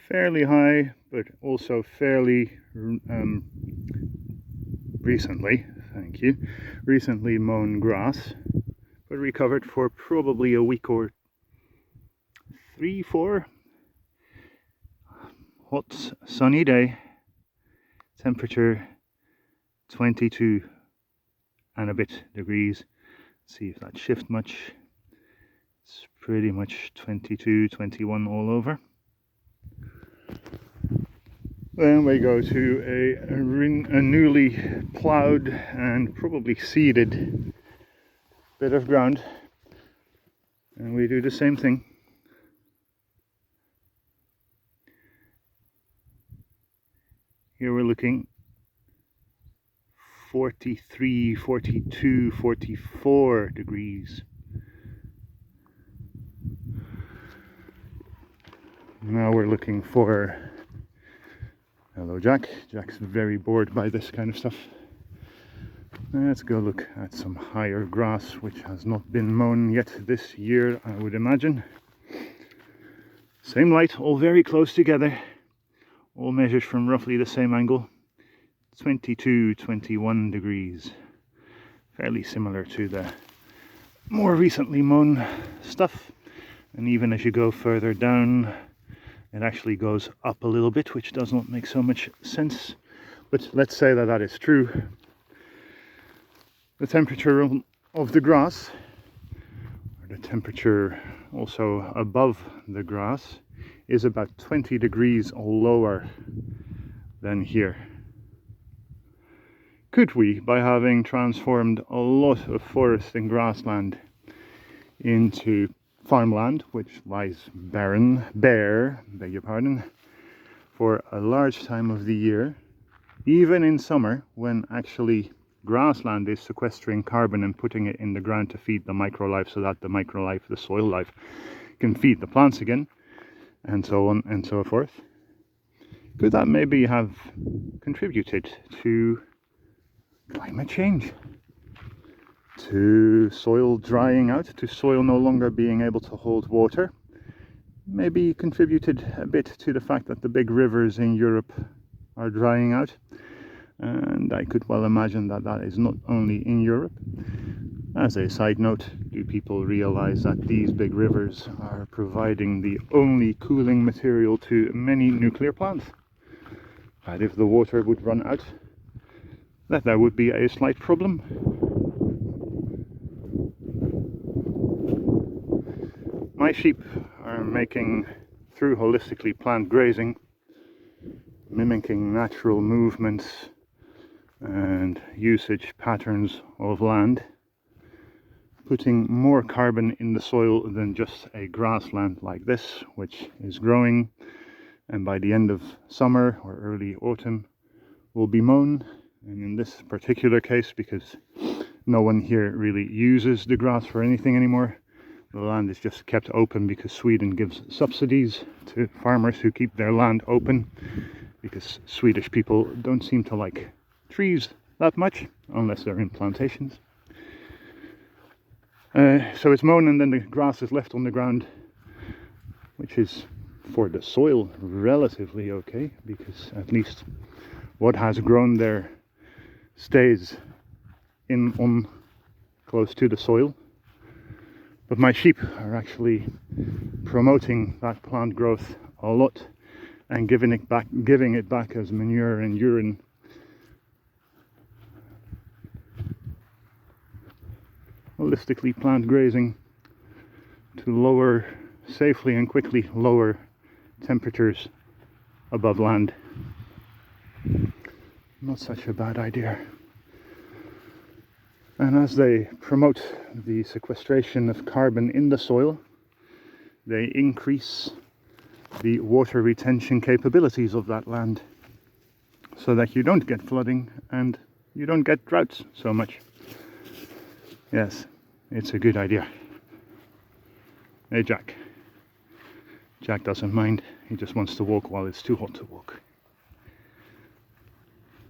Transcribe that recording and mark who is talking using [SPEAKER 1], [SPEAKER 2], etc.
[SPEAKER 1] fairly high, but also fairly recently mown grass, but recovered for probably a week or 3-4. Hot sunny day, temperature 22 and a bit degrees. Let's see if that shifts much. It's pretty much 22, 21 all over. Then we go to a newly ploughed and probably seeded bit of ground, and we do the same thing. Here we're looking 43, 42, 44 degrees. Now we're looking for... Hello Jack. Jack's very bored by this kind of stuff. Let's go look at some higher grass which has not been mown yet this year, I would imagine. Same light, all very close together, all measured from roughly the same angle. 22, 21 degrees. Fairly similar to the more recently mown stuff. And even as you go further down, it actually goes up a little bit, which does not make so much sense. But let's say that that is true. The temperature of the grass, or the temperature also above the grass, is about 20 degrees lower than here. Could we, by having transformed a lot of forest and grassland into farmland, which lies bare, beg your pardon, for a large time of the year, even in summer when actually grassland is sequestering carbon and putting it in the ground to feed the microlife, so that the microlife, the soil life, can feed the plants again, and so on and so forth. Could that maybe have contributed to climate change? To soil drying out, to soil no longer being able to hold water? Maybe contributed a bit to the fact that the big rivers in Europe are drying out. And I could well imagine that that is not only in Europe. As a side note, do people realize that these big rivers are providing the only cooling material to many nuclear plants? That if the water would run out, that there would be a slight problem. My sheep are making, through holistically planned grazing, mimicking natural movements and usage patterns of land, putting more carbon in the soil than just a grassland like this, which is growing and by the end of summer or early autumn will be mown. And in this particular case, because no one here really uses the grass for anything anymore, the land is just kept open because Sweden gives subsidies to farmers who keep their land open, because Swedish people don't seem to like trees that much unless they're in plantations. So it's mown and then the grass is left on the ground, which is for the soil relatively okay, because at least what has grown there stays on close to the soil. But my sheep are actually promoting that plant growth a lot and giving it back as manure and urine. Holistically planned grazing to safely and quickly lower temperatures above land. Not such a bad idea. And as they promote the sequestration of carbon in the soil, they increase the water retention capabilities of that land, so that you don't get flooding and you don't get droughts so much. Yes, it's a good idea. Hey Jack. Jack doesn't mind, he just wants to walk while it's too hot to walk.